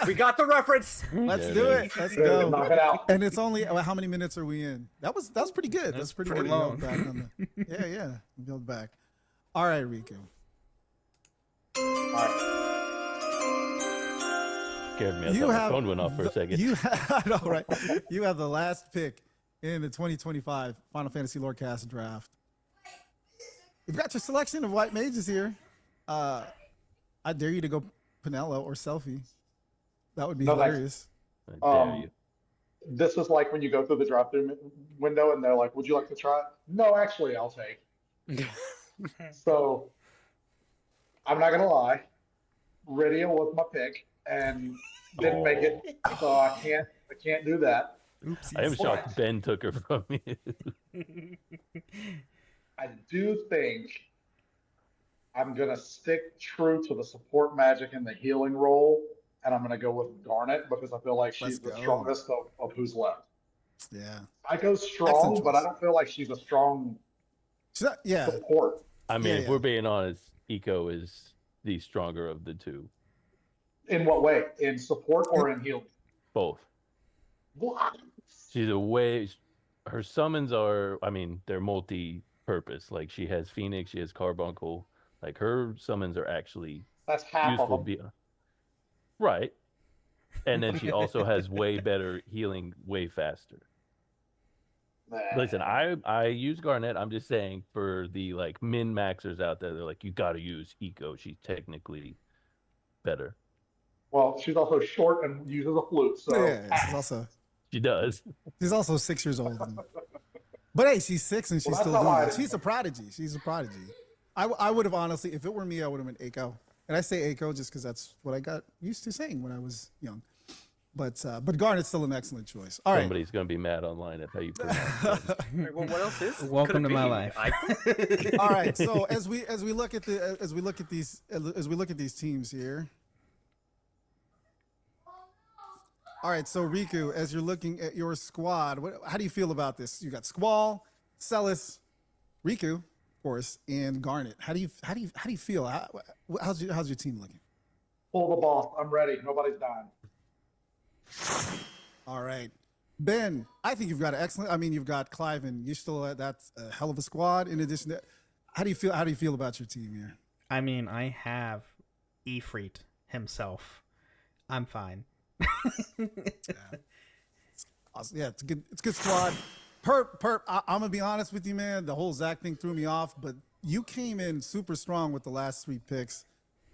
We got the reference. Let's do it. Let's go. Knock it out. And it's only how many minutes are we in? That was pretty good. That's pretty good. long. Back on yeah. Build back. All right, Riku. All right. Scared me. I thought my phone went off for a second. I know, right? You have the last pick in the 2025 Final Fantasy Lorecast draft. You've got your selection of white mages here. I dare you to go Pinello or Selfie. That would be hilarious. I dare you. This is like when you go through the drive-through window and they're like, "Would you like to try it?" No, actually, I'll take. So I'm not gonna lie, Radio was my pick and didn't make it, so I can't do that. Oopsies. I am shocked Ben took her from me. I do think I'm gonna stick true to the support magic and the healing role, and I'm gonna go with Garnet because I feel like she's the strongest of who's left. Yeah. I go strong, but I don't feel like she's a strong support. I mean, if we're being honest, Eco is the stronger of the two. In what way? In support or in healing? Both. What? She's a way. Her summons are, I mean, they're multi-purpose. Like she has Phoenix, she has Carbuncle. Like her summons are actually that's half useful. of them. Right. And then she also has way better healing, way faster. Listen, I use Garnet. I'm just saying for the like min maxers out there, they're like, you got to use Eco. She's technically better. Well, she's also short and uses a flute, so she's also. She does. She's also 6 years old. But hey, she's 6 and she's still doing it. She's a prodigy. She's a prodigy. I would have honestly, if it were me, I would have been Eiko. And I say Eiko just because that's what I got used to saying when I was young. But Garnet's still an excellent choice. All right. Somebody's gonna be mad online at how you pronounce it. Well, what else is? Welcome to my life. All right. So as we look at these teams here. All right, so Riku, as you're looking at your squad, how do you feel about this? You got Squall, Celis, Riku, of course, and Garnet. How do you feel? How's your team looking? Pull the ball. I'm ready. Nobody's dying. All right, Ben. I think you've got an excellent. I mean, you've got Clive, and you still that's a hell of a squad. In addition to, how do you feel about your team here? I mean, I have Ifrit himself. I'm fine. Awesome. Yeah, it's a good squad. Perp. I'm gonna be honest with you, man. The whole Zach thing threw me off, but you came in super strong with the last 3 picks.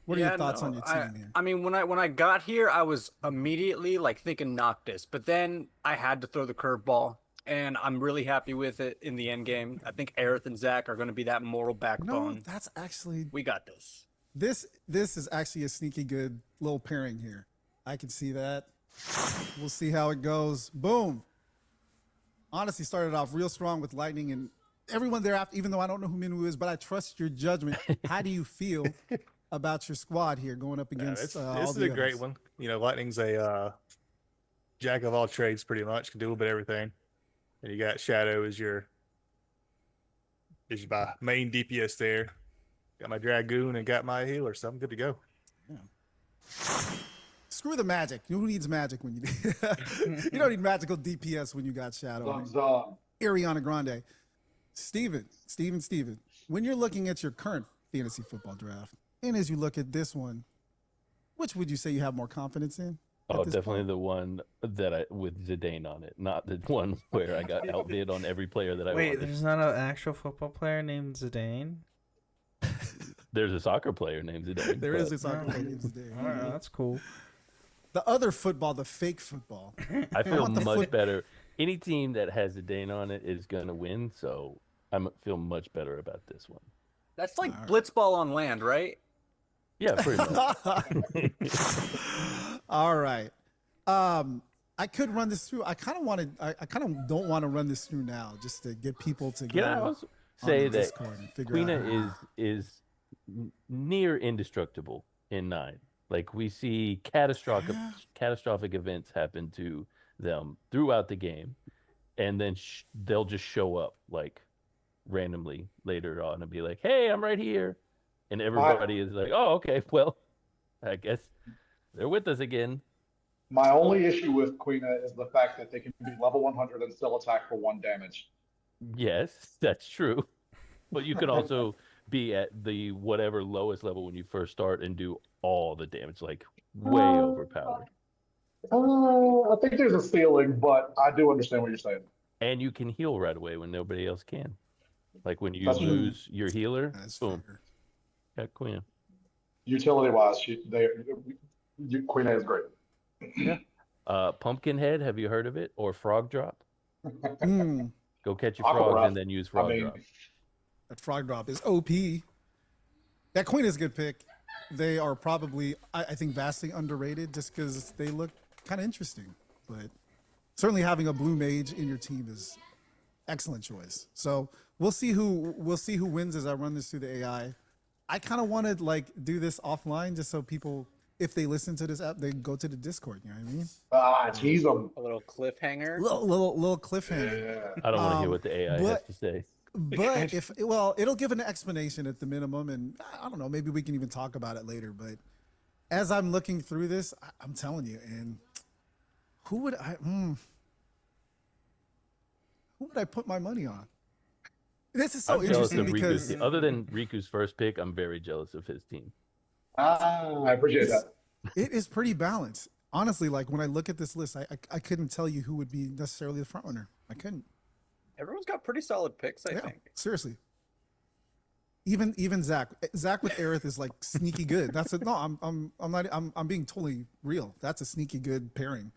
What are your thoughts on your team here? I mean, when I got here, I was immediately like thinking Noctis, but then I had to throw the curveball, and I'm really happy with it in the end game. I think Aerith and Zach are going to be that moral backbone. No, that's actually we got this. This is actually a sneaky good little pairing here. I can see that. We'll see how it goes. Boom. Honestly, started off real strong with Lightning and everyone thereafter, even though I don't know who Minwoo is, but I trust your judgment. How do you feel about your squad here going up against this is a great one. You know, Lightning's a jack of all trades pretty much, can do a little bit of everything. And you got Shadow as your my main DPS there. Got my Dragoon and got my healer, so I'm good to go. Yeah. Screw the magic. Who needs magic when you you don't need magical DPS when you got Shadow. Ariana Grande. Steven. When you're looking at your current fantasy football draft, and as you look at this one, which would you say you have more confidence in? Oh, definitely the one that with Zidane on it, not the one where I got outbid on every player that I wanted. Wait, there's not an actual football player named Zidane? There's a soccer player named Zidane. There is a soccer player named Zidane. All right, that's cool. The other football, the fake football. I feel much better. Any team that has Zidane on it is going to win, so I feel much better about this one. That's like blitzball on land, right? Yeah, pretty much. All right. I could run this through. I kind of don't want to run this through now, just to get people to Can I also say that Quina is near indestructible in 9. Like we see catastrophic events happen to them throughout the game, and then they'll just show up like randomly later on and be like, "Hey, I'm right here," and everybody is like, "Oh, okay, well, I guess they're with us again." My only issue with Quina is the fact that they can be level 100 and still attack for 1 damage. Yes, that's true, but you can also be at the whatever lowest level when you first start and do all the damage, like way overpowered. I think there's a ceiling, but I do understand what you're saying. And you can heal right away when nobody else can. Like when you lose your healer, boom. Got Queen. Utility-wise, Queen is great. Yeah. Pumpkinhead, have you heard of it? Or Frog Drop? Go catch your Aqua frogs Breath. and then use Frog I mean, Drop. That Frog Drop is OP. That Queen is a good pick. They are probably, I think, vastly underrated just because they look kind of interesting. But certainly having a blue mage in your team is excellent choice. So we'll see who wins as I run this through the AI. I kind of want to like do this offline just so people, if they listen to this app, they go to the Discord. You know what I mean? Tease them. A little cliffhanger. Little cliffhanger. Yeah. I don't want to hear what the AI has to say. But it'll give an explanation at the minimum, and I don't know, maybe we can even talk about it later. But as I'm looking through this, I'm telling you, and who would I put my money on? This is so I'm jealous interesting of because Riku's, other than Riku's first pick, I'm very jealous of his team. I appreciate that. it is pretty balanced. Honestly, like when I look at this list, I couldn't tell you who would be necessarily the front runner. I couldn't. Everyone's got pretty solid picks, I think. Seriously. Even Zach with Aerith is like sneaky good. That's it. No, I'm being totally real. That's a sneaky good pairing.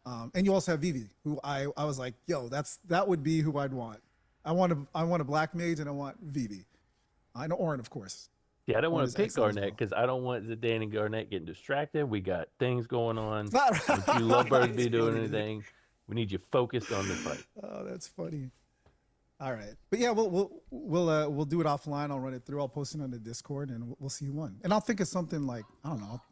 And you also have Vivi, who I was like, yo, that would be who I'd want. I want a black mage and I want Vivi. I know Orin, of course. Yeah, I don't Orin want to pick Garnet because I don't want Zidane and Garnet getting distracted. We got things going on. Don't you lovebirds be doing anything. We need you focused on the fight. Oh, that's funny. All right, but yeah, we'll do it offline. I'll run it through. I'll post it on the Discord, and we'll see who won. And I'll think of something like, I don't know, I'll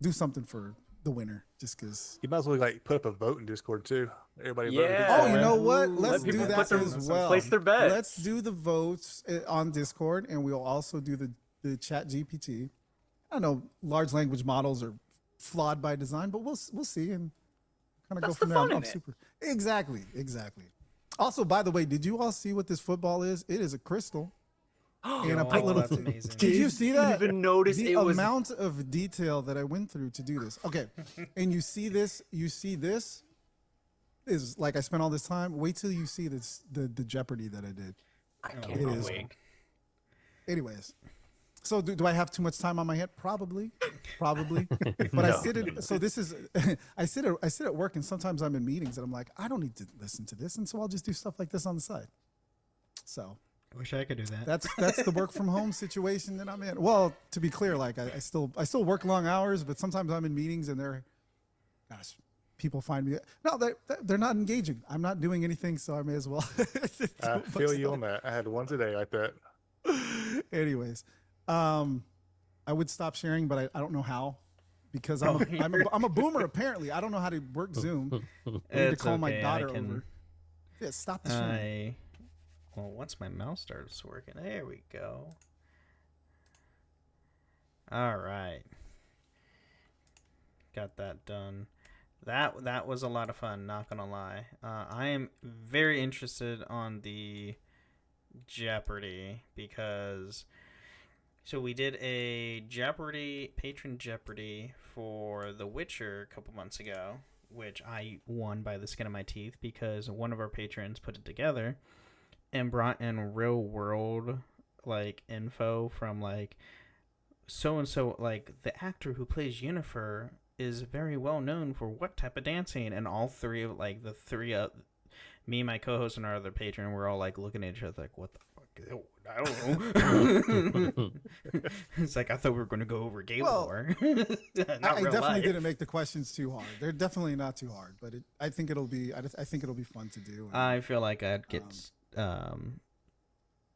do something for the winner, just because. You might as well like put up a vote in Discord too. Everybody vote. Oh, you know what? Let's do that their, as well. Place their bets. Let's do the votes on Discord, and we'll also do the Chat GPT. I don't know, large language models are flawed by design, but we'll see and kind of go from there. I'm super. Exactly. Also, by the way, did you all see what this football is? It is a crystal. And I put little. Did you see that? Even notice the it was amount of detail that I went through to do this. Okay, and you see this. You see this is like I spent all this time. Wait till you see this the Jeopardy that I did. I can't wait. Anyways. So do I have too much time on my head? Probably. But no. I sit at, so this is I sit at work and sometimes I'm in meetings and I'm like, I don't need to listen to this, and so I'll just do stuff like this on the side. So I wish I could do that. That's the work from home situation that I'm in. Well, to be clear, like I still work long hours, but sometimes I'm in meetings and people find me. No, they're not engaging. I'm not doing anything, so I may as well. I feel you on that. I had one today like that. Anyways. I would stop sharing, but I don't know how, because I'm a boomer apparently. I don't know how to work Zoom. I need to call my daughter over. Yeah, stop the sharing. Well, once my mouse starts working, there we go. All right, got that done. That was a lot of fun. Not gonna lie, I am very interested on the Jeopardy because. So we did a Patron Jeopardy for The Witcher a couple months ago, which I won by the skin of my teeth because one of our patrons put it together and brought in real world like info from like so and so, like the actor who plays Yennefer is very well known for what type of dancing, and all three of like the three me, my co-host, and our other patron were all like looking at each other like, what the fuck? I don't know. It's like I thought we were going to go over game lore. I definitely didn't make the questions too hard. They're definitely not too hard, but I think it'll be fun to do. And, I feel like I'd get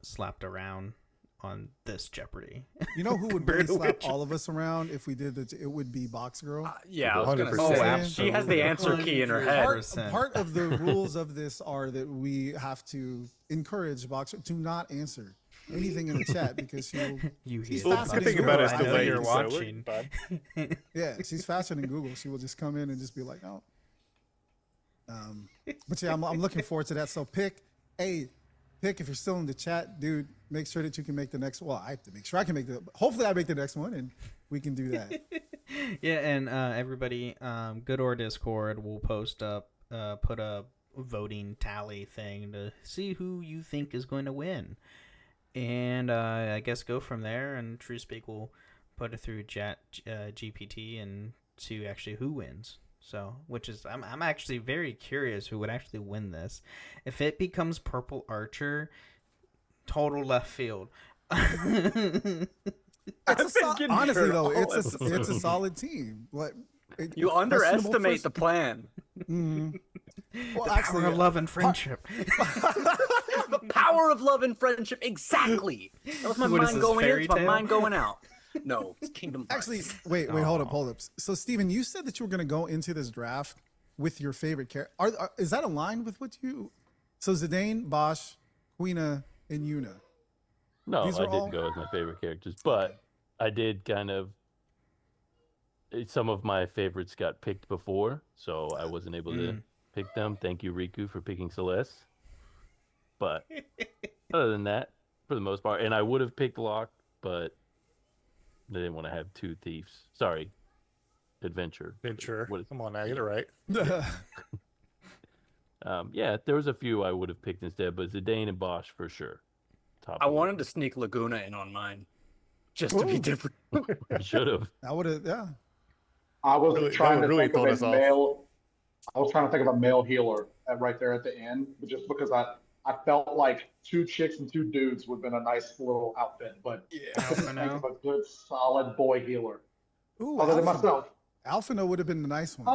slapped around on this Jeopardy. You know who would really slap all of us around if we did it? It would be Box Girl. Yeah, I was going to say. She has the answer key in her head. Part of the rules of this are that we have to encourage Boxer to not answer anything in the chat because she's faster than Google. About the way you're watching. Yeah, she's faster than Google. She will just come in and just be like, oh. But yeah, I'm looking forward to that. So pick if you're still in the chat, dude, make sure that you can make the next one. Well, I have to make sure I can make hopefully I make the next one and we can do that. Yeah, and everybody, go to our Discord. We'll post up, put a voting tally thing to see who you think is going to win. And I guess go from there, and TrueSpeak will put it through Chat GPT and see actually who wins. So, which is I'm actually very curious who would actually win this. If it becomes Purple Archer, total left field. Honestly, though, it's a solid team. You underestimate the plan. Mm. Well, The actually, power of love and friendship. The power of love and friendship. Exactly. That was my What is mind this, going in. fairy It's my tale? mind going out. No, it's Kingdom Hearts. Actually, wait, hold up. So, Steven, you said that you were going to go into this draft with your favorite character. Is that aligned with what you? So, Zidane, Bosch, Quina, and Yuna. No, I These didn't are all- go with my favorite characters, but I did kind of. Some of my favorites got picked before, so I wasn't able to pick them. Thank you, Riku, for picking Celeste. But other than that, for the most part, and I would have picked Locke, but they didn't want to have two thieves. Sorry, Adventure. Come on now, get it right. Yeah, there was a few I would have picked instead, but Zidane and Bosch for sure. I wanted to sneak Laguna in on mine, just to be different. Should have. I would have, yeah. I was trying to think thrown of us a off. male. I was trying to think of a male healer right there at the end, but just because I felt like two chicks and two dudes would have been a nice little outfit. But I couldn't think of a good solid boy healer. Ooh, other than Alphino. myself. Alphino would have been the nice one.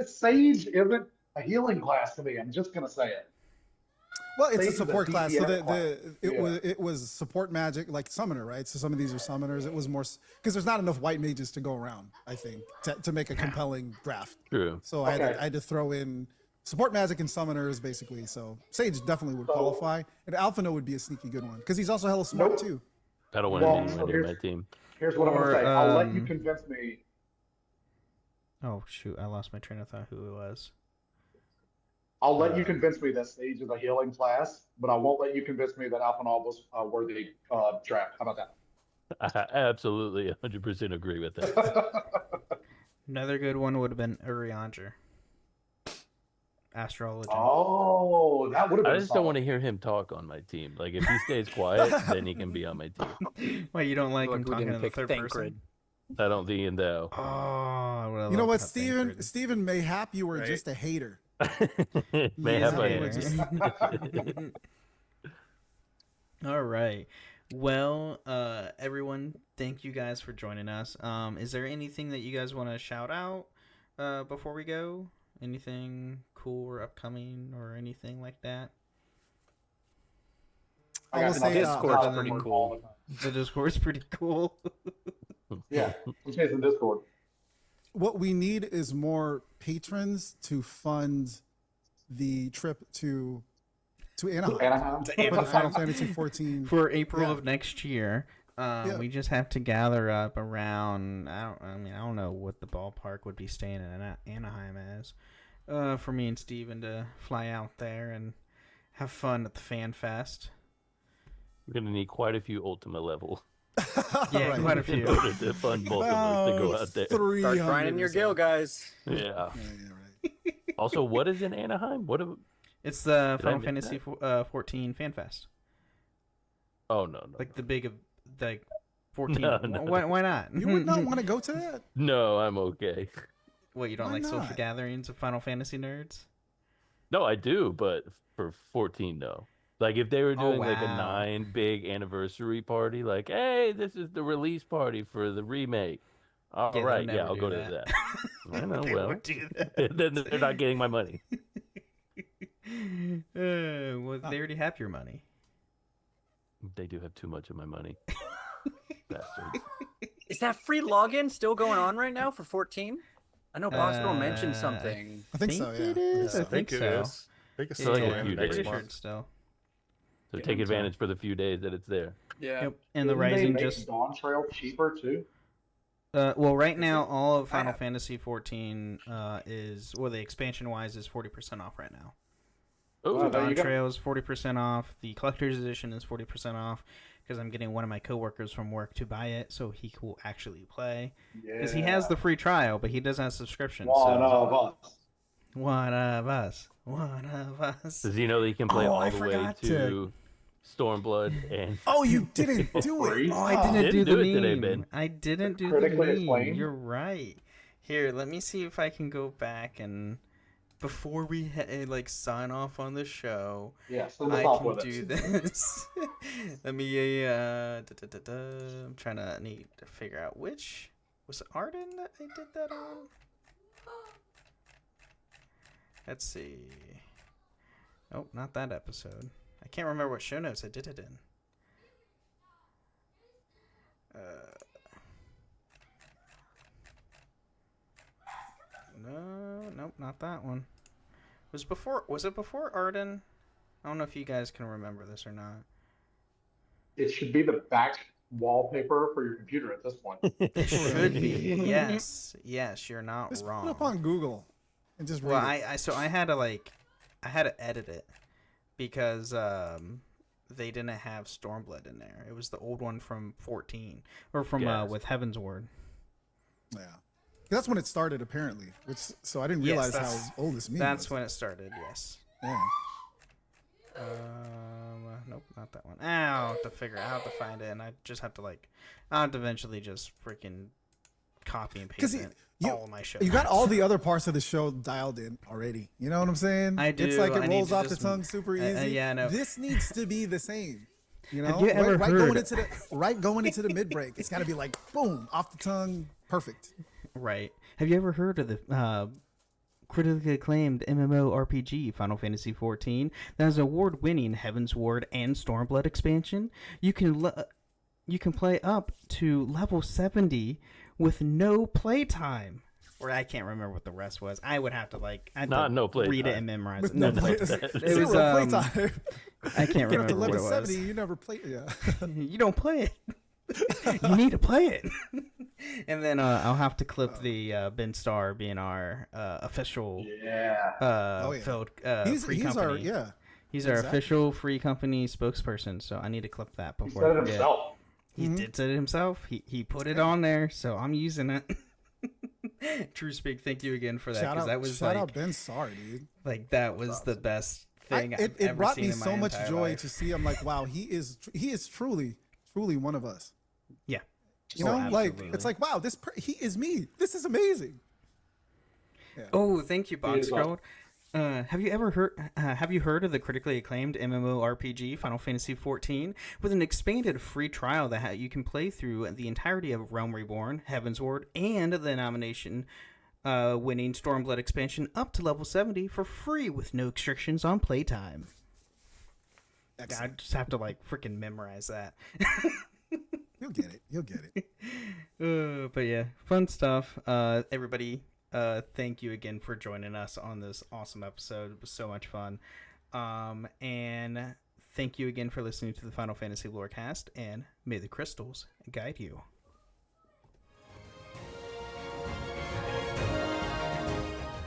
Sage isn't a healing class to me. I'm just gonna say it. Well, it's Sage a is support class. So DPS class. it was support magic, like summoner, right? So some of these are summoners. It was more because there's not enough white mages to go around, I think, to make a compelling draft. True. So I had to throw in support magic and summoners, basically. So Sage definitely would qualify, and Alphino would be a sneaky good one because he's also hella smart too. I don't want to be anywhere near my team. Here's what I'm gonna say. I'll let you convince me. Oh shoot! I lost my train of thought. Who it was? I'll let you convince me that Sage is a healing class, but I won't let you convince me that Alphinaud was a worthy draft. How about that? I absolutely 100% agree with that. Another good one would have been Urianger. Astrology. Oh, that would have been I just don't want to hear him talk on my team. Like, if he stays quiet, then he can be on my team. Why you don't like him we talking didn't in the pick third Thancred. person? I don't think in though. Oh, I would've You know loved what, that Steven? Thancred. Steven, mayhap you were just a hater. Mayhap I am. All right. Well, everyone, thank you guys for joining us. Is there anything that you guys want to shout out before we go? Anything cool or upcoming or anything like that? I will say Discord's pretty cool. The Discord's pretty cool. Yeah, I'm chasing Discord. What we need is more patrons to fund the trip to Anaheim. For the Final Fantasy 14 for April of next year. Yeah. We just have to gather up around. I don't know what the ballpark would be staying in Anaheim as. For me and Steven to fly out there and have fun at the Fan Fest. We're going to need quite a few Ultima level. Yeah, Right. quite a few. In order to fund both of us to go out there. Start grinding your gill, guys. Yeah. Right. Also, what is in Anaheim? It's the Did I Final miss Fantasy 14 Fan Fest. Oh, no. Like the big, like 14. No. Why not? You would not want to go to that? No, I'm okay. What, you don't Why like social not? gatherings of Final Fantasy nerds? No, I do, but for 14, no. Like, if they were doing like a wow. 9 big anniversary party, like, hey, this is the release party for the remake. All Yeah, they'll right, never yeah, I'll do go to that. that. I know, They well, would do that. then they're not getting my money. Well, they already have your money. They do have too much of my money. Bastards. Is that free login still going on right now for 14? I know Bosco mentioned something. I think so, yeah. It is. Yeah, I think it so. is. I think it's Still still like a in few next days. Pretty sure month. it's still. So Give take them advantage for the few days that it's there. Yeah. Yep. And the Didn't they Rising make just. Dawn Trail cheaper too. Well, right now, all of Final Fantasy 14 is, well, the expansion wise is 40% off right now. Oh, Wow, there Dawn you go. Trail is 40% off. The Collector's Edition is 40% off because I'm getting one of my coworkers from work to buy it so he will actually play. Because he has the free trial, but he doesn't have subscription. One so. of us. One of us. One of us. Does he know that he can play Oh, all I the way forgot to to- Stormblood and Oh, you didn't do it. Free? Oh, I didn't do Didn't the do it today, meme. Ben. I didn't do Critically the meme. acclaimed? You're right. Here, let me see if I can go back and before we sign off on the show. Yeah, send us I off can with do it. this. Let me. I'm trying to need to figure out which was it Arden that I did that on. Let's see. Nope, not that episode. I can't remember what show notes I did it in. Nope, not that one. Was it before Arden? I don't know if you guys can remember this or not. It should be the back wallpaper for your computer at this point. It should be. Yes, you're not Just wrong. put it up on Google and just read Well, it. I had to edit it because they didn't have Stormblood in there. It was the old one from 14 or from with Heaven's Word. Yeah. That's when it started, apparently. So I didn't realize how old this meme was. That's when it started, yes. Yeah. Nope, not that one. I'll have to figure out how to find it, and I just have to I'll have to eventually just freaking copy and paste all my shows. You got all the other parts of the show dialed in already. You know what I'm saying? I do. It's like it I rolls need to off the just- tongue super easy. yeah, I know. This needs to be the same. You know, Have you ever heard- going into the mid break, it's got to be like boom, off the tongue, perfect. Right. Have you ever heard of the critically acclaimed MMORPG Final Fantasy XIV that has award-winning Heaven's Ward and Stormblood expansion? You can play up to level 70 with no playtime. Or I can't remember what the rest was. I would have to no playtime. read it and memorize With it. no No, play- it was zero playtime. I can't Get up to remember what level it was. 70, you never play. Yeah. You don't play it. You need to play it. And then I'll have to clip the Ben Starr being our official field He's free our company. He's our exactly. official free company spokesperson, so I need to clip that He before said I it forget. himself. He did say it himself. He put it on there, so I'm using it. True Speak, thank you again for that. Shout That out Ben Starr, dude. that was the best thing I've It ever brought seen me in my so much entire joy life. to see. I'm like, wow, he is truly one of us. Yeah. You know, absolutely. it's like, wow, he is me. This is amazing. Yeah. Oh, thank you, Box He is Scrolled. Have you heard of the critically acclaimed MMORPG Final Fantasy XIV with an expanded free trial that you can play through the entirety of Realm Reborn, Heaven's Ward, and the nomination winning Stormblood expansion up to level 70 for free with no restrictions on playtime. I just have to freaking memorize that. You'll get it. But yeah, fun stuff. Everybody, thank you again for joining us on this awesome episode. It was so much fun. And thank you again for listening to the Final Fantasy Lorecast, and may the crystals guide you.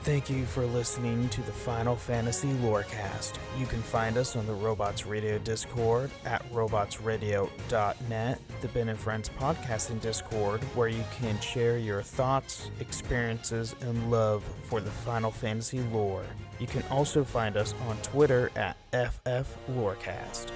Thank you for listening to the Final Fantasy Lorecast. You can find us on the Robots Radio Discord at robotsradio.net, the Ben and Friends podcasting Discord, where you can share your thoughts, experiences, and love for the Final Fantasy lore. You can also find us on Twitter at FF Lorecast.